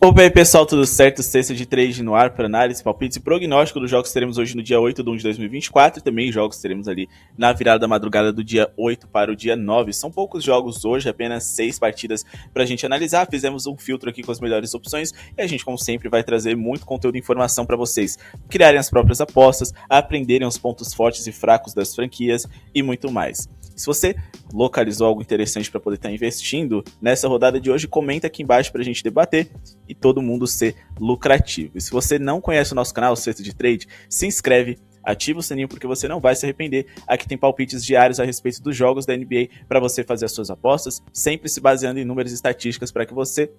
Opa aí pessoal, tudo certo? Sexta de trade no ar para análise, palpites e prognóstico dos jogos que teremos hoje no dia 8 de 1 de 2024 e também jogos que teremos ali na virada da madrugada do dia 8 para o dia 9. São poucos jogos hoje, apenas 6 partidas para a gente analisar. Fizemos um filtro aqui com as melhores opções e a gente, como sempre, vai trazer muito conteúdo e informação para vocês criarem as próprias apostas, aprenderem os pontos fortes e fracos das franquias e muito mais. Se você localizou algo interessante para poder estar investindo nessa rodada de hoje, comenta aqui embaixo para a gente debater e todo mundo ser lucrativo. E se você não conhece o nosso canal, o Sexta de Trade, se inscreve, ativa o sininho porque você não vai se arrepender. Aqui tem palpites diários a respeito dos jogos da NBA para você fazer as suas apostas, sempre se baseando em números e estatísticas para que você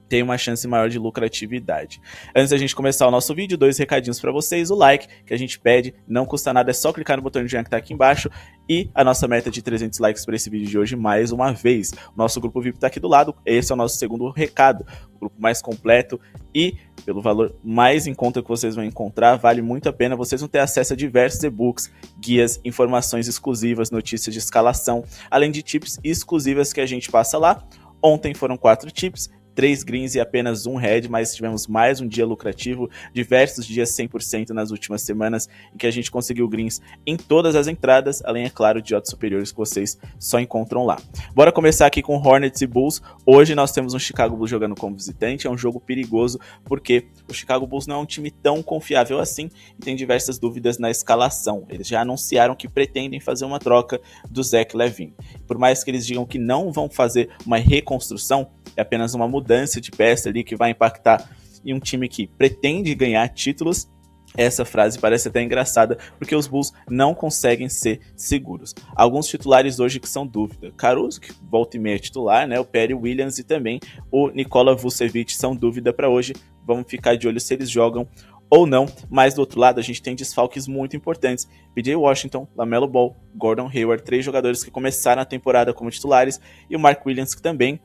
tem uma chance maior de lucratividade. Antes da gente começar o nosso vídeo, 2 recadinhos para vocês. O like, que a gente pede, não custa nada, é só clicar no botão de joinha que tá aqui embaixo. E a nossa meta de 300 likes para esse vídeo de hoje, mais uma vez. O nosso grupo VIP tá aqui do lado, esse é o nosso segundo recado. O grupo mais completo e pelo valor mais em conta que vocês vão encontrar, vale muito a pena. Vocês vão ter acesso a diversos e-books, guias, informações exclusivas, notícias de escalação, além de tips exclusivas que a gente passa lá. Ontem foram 4 tips, 3 greens e apenas 1 red, mas tivemos mais um dia lucrativo, diversos dias 100% nas últimas semanas, em que a gente conseguiu greens em todas as entradas, além, é claro, de odds superiores que vocês só encontram lá. Bora começar aqui com Hornets e Bulls. Hoje nós temos um Chicago Bulls jogando como visitante, é um jogo perigoso, porque o Chicago Bulls não é um time tão confiável assim, e tem diversas dúvidas na escalação. Eles já anunciaram que pretendem fazer uma troca do Zach LaVine. Por mais que eles digam que não vão fazer uma reconstrução, é apenas uma mudança de peça ali que vai impactar em um time que pretende ganhar títulos. Essa frase parece até engraçada, porque os Bulls não conseguem ser seguros. Alguns titulares hoje que são dúvida. Caruso, que volta e meia é titular, né? O Perry Williams e também o Nikola Vucevic são dúvida para hoje. Vamos ficar de olho se eles jogam ou não. Mas do outro lado a gente tem desfalques muito importantes. PJ Washington, LaMelo Ball, Gordon Hayward, 3 jogadores que começaram a temporada como titulares, e o Mark Williams, que também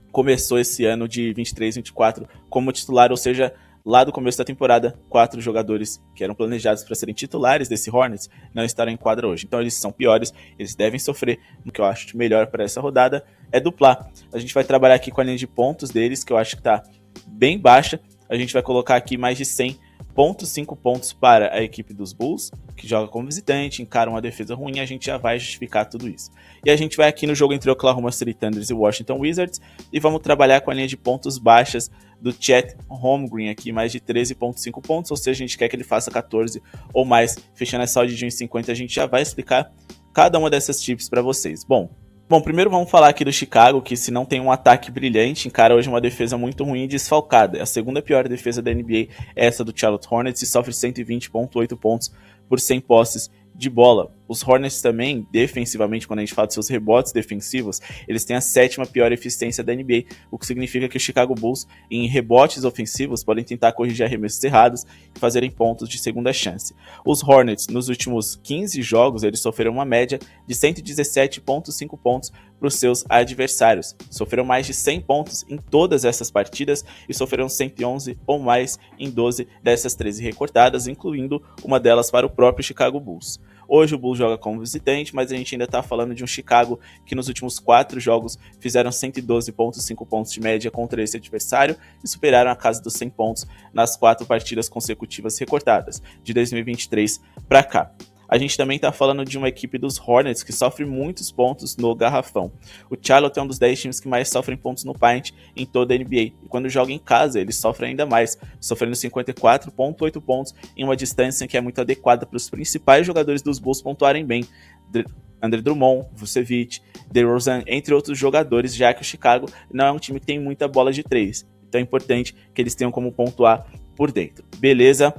começou esse ano de 23-24 como titular, ou seja, lá do começo da temporada, 4 jogadores que eram planejados para serem titulares desse Hornets não estarão em quadra hoje. Então eles são piores, eles devem sofrer. O que eu acho de melhor para essa rodada é duplar. A gente vai trabalhar aqui com a linha de pontos deles, que eu acho que está bem baixa. A gente vai colocar aqui mais de 100,5 pontos para a equipe dos Bulls, que joga como visitante, encara uma defesa ruim, a gente já vai justificar tudo isso. E a gente vai aqui no jogo entre Oklahoma City Thunders e Washington Wizards, e vamos trabalhar com a linha de pontos baixas do Chet Holmgren aqui, mais de 13,5 pontos, ou seja, a gente quer que ele faça 14 ou mais, fechando essa odd de 1,50, a gente já vai explicar cada uma dessas tips para vocês. Bom, primeiro vamos falar aqui do Chicago, que se não tem um ataque brilhante, encara hoje uma defesa muito ruim e desfalcada. A segunda pior defesa da NBA é essa do Charlotte Hornets e sofre 120,8 pontos por 100 posses de bola. Os Hornets também, defensivamente, quando a gente fala de seus rebotes defensivos, eles têm a 7ª pior eficiência da NBA, o que significa que o Chicago Bulls, em rebotes ofensivos, podem tentar corrigir arremessos errados e fazerem pontos de segunda chance. Os Hornets, nos últimos 15 jogos, eles sofreram uma média de 117,5 pontos para os seus adversários. Sofreram mais de 100 pontos em todas essas partidas e sofreram 111 ou mais em 12 dessas 13 recortadas, incluindo uma delas para o próprio Chicago Bulls. Hoje o Bulls joga como visitante, mas a gente ainda está falando de um Chicago que nos últimos 4 jogos fizeram 112,5 pontos de média contra esse adversário e superaram a casa dos 100 pontos nas 4 partidas consecutivas recortadas, de 2023 para cá. A gente também está falando de uma equipe dos Hornets que sofre muitos pontos no garrafão. O Charlotte é um dos 10 times que mais sofrem pontos no paint em toda a NBA. E quando joga em casa, eles sofrem ainda mais, sofrendo 54,8 pontos em uma distância que é muito adequada para os principais jogadores dos Bulls pontuarem bem. Andre Drummond, Vucevic, DeRozan, entre outros jogadores, já que o Chicago não é um time que tem muita bola de 3. Então é importante que eles tenham como pontuar por dentro. Beleza?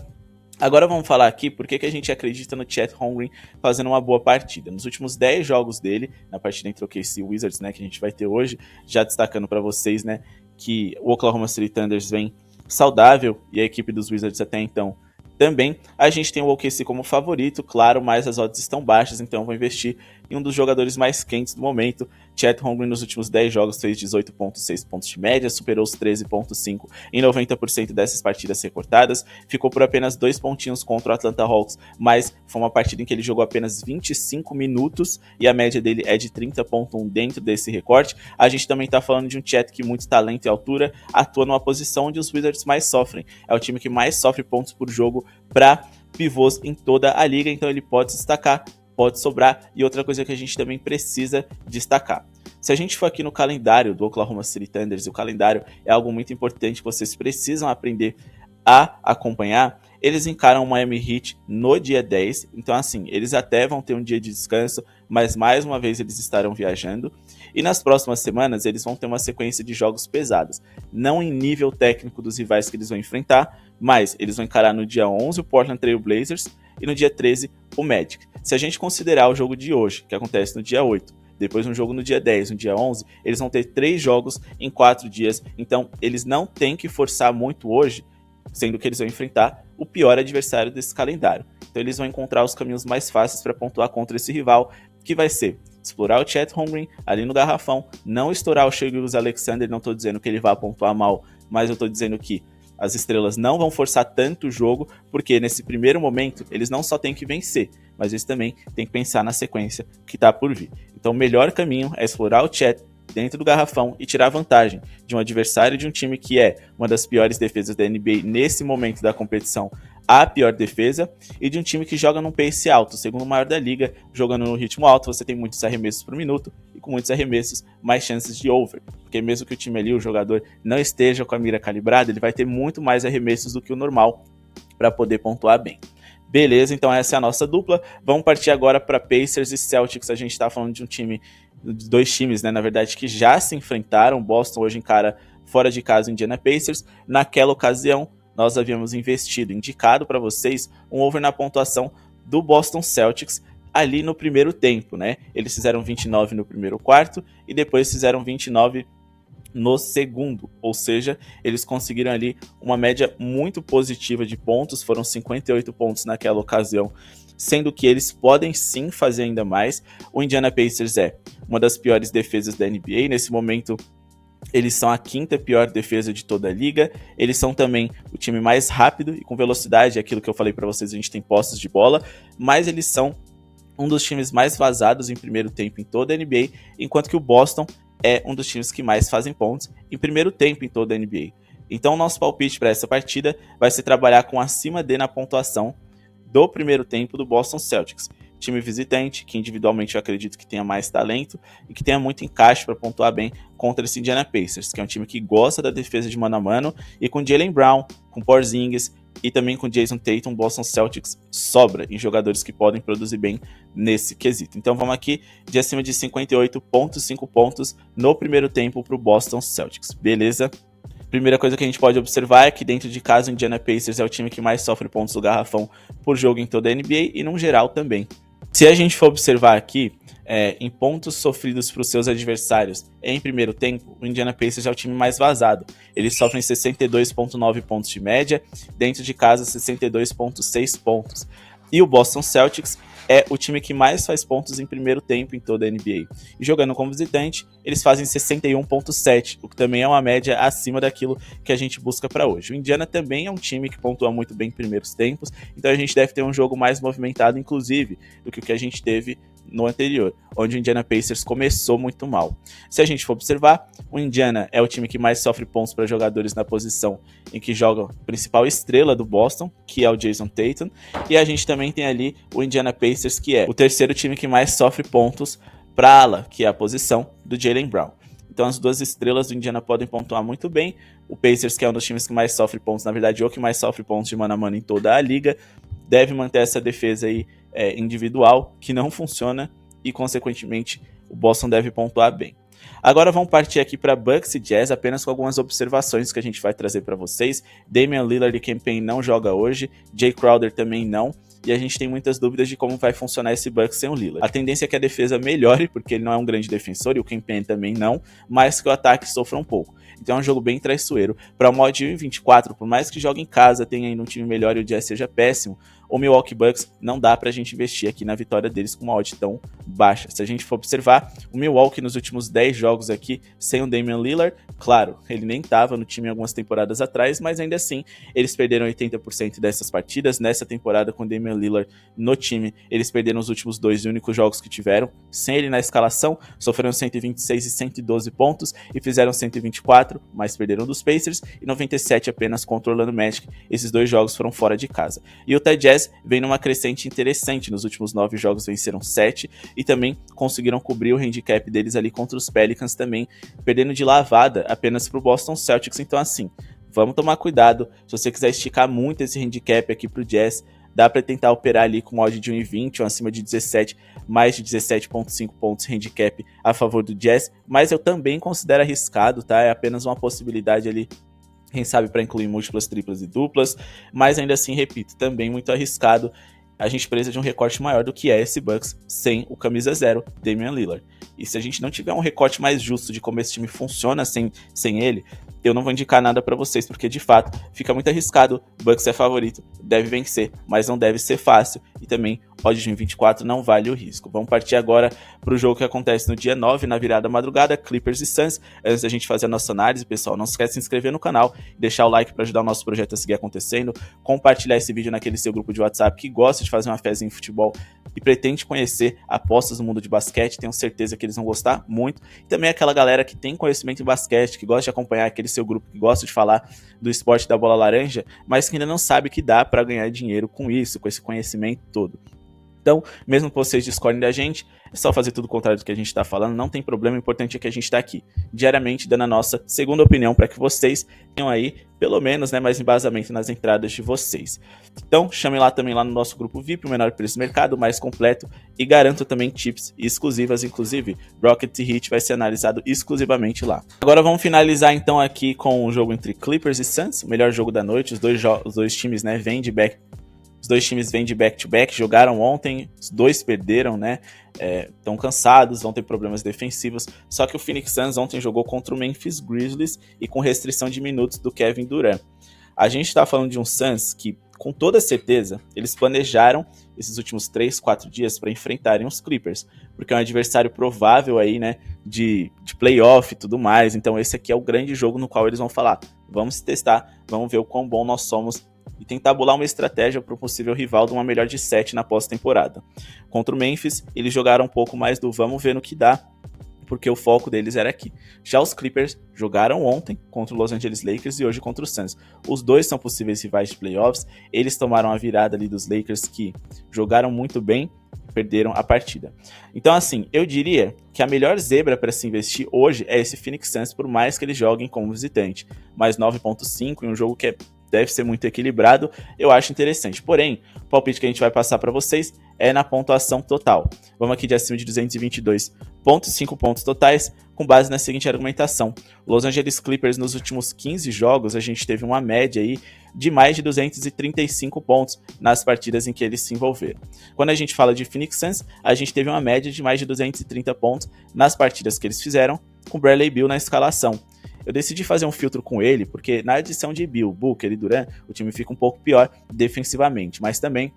Agora vamos falar aqui por que a gente acredita no Chet Holmgren fazendo uma boa partida. Nos últimos 10 jogos dele, na partida entre OKC e Wizards, né, que a gente vai ter hoje, já destacando para vocês, né, que o Oklahoma City Thunders vem saudável e a equipe dos Wizards até então também. A gente tem o OKC como favorito, claro, mas as odds estão baixas, então eu vou investir em um dos jogadores mais quentes do momento. Chet Holmgren nos últimos 10 jogos fez 18,6 pontos de média, superou os 13,5 em 90% dessas partidas recortadas, ficou por apenas 2 pontinhos contra o Atlanta Hawks, mas foi uma partida em que ele jogou apenas 25 minutos e a média dele é de 30,1 dentro desse recorte. A gente também tá falando de um Chet que muito talento e altura, atua numa posição onde os Wizards mais sofrem. É o time que mais sofre pontos por jogo para pivôs em toda a liga, então ele pode se destacar, pode sobrar. E outra coisa que a gente também precisa destacar: se a gente for aqui no calendário do Oklahoma City Thunder, e o calendário é algo muito importante que vocês precisam aprender a acompanhar, eles encaram o Miami Heat no dia 10, então assim, eles até vão ter um dia de descanso, mas mais uma vez eles estarão viajando, e nas próximas semanas eles vão ter uma sequência de jogos pesados, não em nível técnico dos rivais que eles vão enfrentar, mas eles vão encarar no dia 11 o Portland Trail Blazers e no dia 13 o Magic. Se a gente considerar o jogo de hoje, que acontece no dia 8, depois um jogo no dia 10, no dia 11, eles vão ter 3 jogos em 4 dias, então eles não têm que forçar muito hoje, sendo que eles vão enfrentar o pior adversário desse calendário. Então eles vão encontrar os caminhos mais fáceis para pontuar contra esse rival, que vai ser explorar o Chet Holmgren ali no garrafão, não estourar o Shai Gilgeous-Alexander. Não estou dizendo que ele vai pontuar mal, mas eu estou dizendo que as estrelas não vão forçar tanto o jogo, porque nesse primeiro momento eles não só têm que vencer, mas eles também têm que pensar na sequência que está por vir. Então o melhor caminho é explorar o Chet dentro do garrafão e tirar vantagem de um adversário de um time que é uma das piores defesas da NBA nesse momento da competição, a pior defesa, e de um time que joga num pace alto, o segundo maior da liga. Jogando no ritmo alto, você tem muitos arremessos por minuto, e com muitos arremessos, mais chances de over, porque mesmo que o time ali, o jogador, não esteja com a mira calibrada, ele vai ter muito mais arremessos do que o normal para poder pontuar bem. Beleza, então essa é a nossa dupla. Vamos partir agora para Pacers e Celtics. A gente está falando de um time, de 2 times, né, na verdade, que já se enfrentaram. Boston hoje encara fora de casa o Indiana Pacers. Naquela ocasião, nós havíamos indicado para vocês um over na pontuação do Boston Celtics ali no primeiro tempo, né? Eles fizeram 29 no primeiro quarto e depois fizeram 29 no segundo, ou seja, eles conseguiram ali uma média muito positiva de pontos, foram 58 pontos naquela ocasião, sendo que eles podem sim fazer ainda mais. O Indiana Pacers é uma das piores defesas da NBA, nesse momento eles são a 5ª pior defesa de toda a liga, eles são também o time mais rápido e com velocidade, aquilo que eu falei para vocês, a gente tem posses de bola, mas eles são um dos times mais vazados em primeiro tempo em toda a NBA, enquanto que o Boston é um dos times que mais fazem pontos em primeiro tempo em toda a NBA. Então o nosso palpite para essa partida vai ser trabalhar com acima de na pontuação do primeiro tempo do Boston Celtics. Time visitante, que individualmente eu acredito que tenha mais talento e que tenha muito encaixe para pontuar bem contra esse Indiana Pacers, que é um time que gosta da defesa de mano a mano, e com Jaylen Brown, com Porzingis e também com Jason Tatum, Boston Celtics sobra em jogadores que podem produzir bem nesse quesito. Então vamos aqui de acima de 58,5 pontos no primeiro tempo para o Boston Celtics, beleza? Primeira coisa que a gente pode observar é que dentro de casa o Indiana Pacers é o time que mais sofre pontos do garrafão por jogo em toda a NBA e no geral também. Se a gente for observar aqui, em pontos sofridos para os seus adversários em primeiro tempo, o Indiana Pacers é o time mais vazado. Eles sofrem 62,9 pontos de média, dentro de casa 62,6 pontos. E o Boston Celtics é o time que mais faz pontos em primeiro tempo em toda a NBA. E jogando como visitante, eles fazem 61,7, o que também é uma média acima daquilo que a gente busca para hoje. O Indiana também é um time que pontua muito bem em primeiros tempos, então a gente deve ter um jogo mais movimentado, inclusive, do que o que a gente teve no anterior, onde o Indiana Pacers começou muito mal. Se a gente for observar, o Indiana é o time que mais sofre pontos para jogadores na posição em que joga a principal estrela do Boston, que é o Jason Tatum, e a gente também tem ali o Indiana Pacers, que é o terceiro time que mais sofre pontos para ala, que é a posição do Jaylen Brown. Então as duas estrelas do Indiana podem pontuar muito bem. O Pacers, que é um dos times que mais sofre pontos, na verdade, o que mais sofre pontos de mano a mano em toda a liga, deve manter essa defesa aí individual, que não funciona, e consequentemente o Boston deve pontuar bem. Agora vamos partir aqui para Bucks e Jazz, apenas com algumas observações que a gente vai trazer para vocês. Damian Lillard e Cam Payne não joga hoje, Jay Crowder também não. e a gente tem muitas dúvidas de como vai funcionar esse Bucks sem o Lillard. A tendência é que a defesa melhore, porque ele não é um grande defensor, e o Cam Payne também não, mas que o ataque sofra um pouco. Então é um jogo bem traiçoeiro. Para o mod 1.24, por mais que jogue em casa, tenha ainda um time melhor e o Jazz seja péssimo, o Milwaukee Bucks não dá pra gente investir aqui na vitória deles com uma odd tão baixa. Se a gente for observar, o Milwaukee nos últimos 10 jogos aqui, sem o Damian Lillard, claro, ele nem tava no time algumas temporadas atrás, mas ainda assim, eles perderam 80% dessas partidas. Nessa temporada com o Damian Lillard no time, eles perderam os últimos 2 únicos jogos que tiveram, sem ele na escalação, sofreram 126 e 112 pontos e fizeram 124, mas perderam dos Pacers, e 97 apenas contra o Orlando Magic. Esses 2 jogos foram fora de casa. E o Utah Jazz vem numa crescente interessante. Nos últimos 9 jogos venceram 7 e também conseguiram cobrir o handicap deles ali contra os Pelicans também, perdendo de lavada apenas para o Boston Celtics. Então assim, vamos tomar cuidado. Se você quiser esticar muito esse handicap aqui pro Jazz, dá para tentar operar ali com odd de 1.20 ou acima de 17, mais de 17.5 pontos handicap a favor do Jazz, mas eu também considero arriscado, tá? É apenas uma possibilidade ali, quem sabe para incluir múltiplas, triplas e duplas, mas ainda assim, repito, também muito arriscado. A gente precisa de um recorte maior do que é esse Bucks sem o camisa 0, Damian Lillard. E se a gente não tiver um recorte mais justo de como esse time funciona sem ele, eu não vou indicar nada pra vocês, porque de fato fica muito arriscado. Bucks é favorito, deve vencer, mas não deve ser fácil. E também odd de 24 não vale o risco. Vamos partir agora pro jogo que acontece no dia 9, na virada madrugada, Clippers e Suns. Antes da gente fazer a nossa análise, pessoal, não se esquece de se inscrever no canal, deixar o like para ajudar o nosso projeto a seguir acontecendo, compartilhar esse vídeo naquele seu grupo de WhatsApp que gosta de fazer uma fezinha em futebol e pretende conhecer apostas no mundo de basquete. Tenho certeza que eles vão gostar muito. E também aquela galera que tem conhecimento em basquete, que gosta de acompanhar aquele seu grupo, que gosta de falar do esporte da bola laranja, mas que ainda não sabe que dá para ganhar dinheiro com isso, com esse conhecimento todo. Então, mesmo que vocês discordem da gente, é só fazer tudo o contrário do que a gente está falando, não tem problema, o importante é que a gente está aqui, diariamente, dando a nossa segunda opinião para que vocês tenham aí, pelo menos, né, mais embasamento nas entradas de vocês. Então, chamem lá também lá no nosso grupo VIP, o menor preço do mercado, mais completo, e garanto também tips exclusivas, inclusive, Rocket Heat vai ser analisado exclusivamente lá. Agora vamos finalizar então aqui com o jogo entre Clippers e Suns, o melhor jogo da noite, os dois times, né, vêm de back-to-back, jogaram ontem, os dois perderam, né? Estão cansados, vão ter problemas defensivos. Só que o Phoenix Suns ontem jogou contra o Memphis Grizzlies e com restrição de minutos do Kevin Durant. A gente está falando de um Suns que, com toda certeza, eles planejaram esses últimos 3, 4 dias para enfrentarem os Clippers, porque é um adversário provável aí, né, de playoff e tudo mais. Então esse aqui é o grande jogo no qual eles vão falar, vamos se testar, vamos ver o quão bom nós somos e tentar bolar uma estratégia para o possível rival de uma melhor de 7 na pós-temporada. Contra o Memphis, eles jogaram um pouco mais do vamos ver no que dá, porque o foco deles era aqui. Já os Clippers jogaram ontem contra o Los Angeles Lakers e hoje contra o Suns. Os dois são possíveis rivais de playoffs, eles tomaram a virada ali dos Lakers, que jogaram muito bem e perderam a partida. Então assim, eu diria que a melhor zebra para se investir hoje é esse Phoenix Suns, por mais que eles joguem como visitante. Mais 9.5 em um jogo que deve ser muito equilibrado, eu acho interessante. Porém, o palpite que a gente vai passar para vocês é na pontuação total. Vamos aqui de acima de 222.5 pontos totais, com base na seguinte argumentação. Los Angeles Clippers nos últimos 15 jogos, a gente teve uma média aí de mais de 235 pontos nas partidas em que eles se envolveram. Quando a gente fala de Phoenix Suns, a gente teve uma média de mais de 230 pontos nas partidas que eles fizeram, com Bradley Beal na escalação. Eu decidi fazer um filtro com ele, porque na adição de Beal, Booker e Durant, o time fica um pouco pior defensivamente, mas também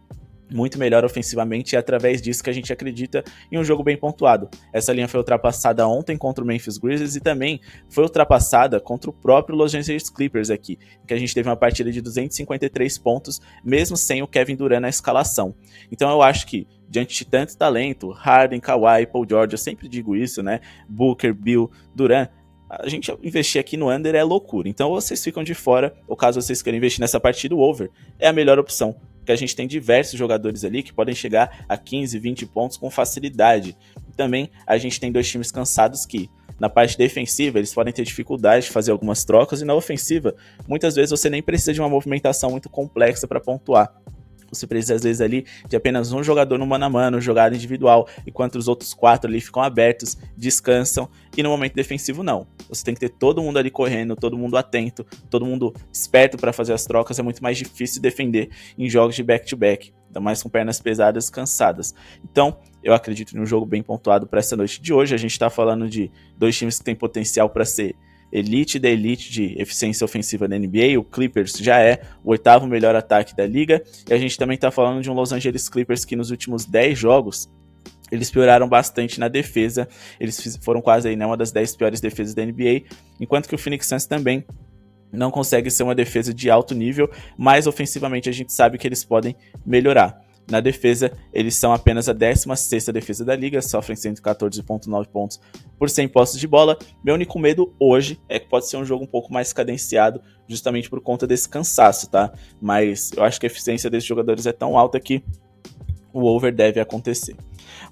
muito melhor ofensivamente, e é através disso que a gente acredita em um jogo bem pontuado. Essa linha foi ultrapassada ontem contra o Memphis Grizzlies e também foi ultrapassada contra o próprio Los Angeles Clippers aqui, que a gente teve uma partida de 253 pontos, mesmo sem o Kevin Durant na escalação. Então eu acho que, diante de tanto talento, Harden, Kawhi, Paul George, eu sempre digo isso, né? Booker, Beal, Durant, a gente investir aqui no under é loucura. Então vocês ficam de fora, ou caso vocês queiram investir nessa partida, o over é a melhor opção, porque a gente tem diversos jogadores ali que podem chegar a 15, 20 pontos com facilidade. E também a gente tem dois times cansados que, na parte defensiva, eles podem ter dificuldade de fazer algumas trocas, e na ofensiva, muitas vezes você nem precisa de uma movimentação muito complexa para pontuar. Você precisa, às vezes, ali de apenas um jogador no mano a mano, jogada individual, enquanto os outros 4 ali ficam abertos, descansam, e no momento defensivo não. Você tem que ter todo mundo ali correndo, todo mundo atento, todo mundo esperto para fazer as trocas. É muito mais difícil defender em jogos de back-to-back. ainda mais com pernas pesadas, cansadas. Então, eu acredito em um jogo bem pontuado para essa noite de hoje. A gente está falando de dois times que têm potencial para ser elite da elite de eficiência ofensiva da NBA. O Clippers já é o 8º melhor ataque da liga, e a gente também está falando de um Los Angeles Clippers que nos últimos 10 jogos eles pioraram bastante na defesa. Eles foram quase aí, né, uma das 10 piores defesas da NBA, enquanto que o Phoenix Suns também não consegue ser uma defesa de alto nível, mas ofensivamente a gente sabe que eles podem melhorar. Na defesa, eles são apenas a 16ª defesa da liga, sofrem 114,9 pontos por 100 posses de bola. Meu único medo hoje é que pode ser um jogo um pouco mais cadenciado, justamente por conta desse cansaço, tá? Mas eu acho que a eficiência desses jogadores é tão alta que o over deve acontecer.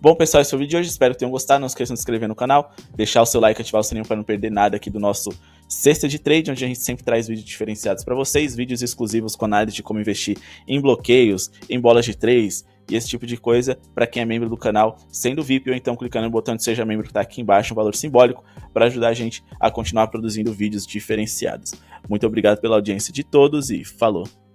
Bom, pessoal, esse foi o vídeo de hoje, espero que tenham gostado. Não esqueçam de se inscrever no canal, deixar o seu like e ativar o sininho para não perder nada aqui do nosso Cesta de Trade, onde a gente sempre traz vídeos diferenciados para vocês, vídeos exclusivos com análise de como investir em bloqueios, em bolas de 3 e esse tipo de coisa para quem é membro do canal, sendo VIP, ou então clicando no botão de Seja Membro que está aqui embaixo, um valor simbólico, para ajudar a gente a continuar produzindo vídeos diferenciados. Muito obrigado pela audiência de todos e falou!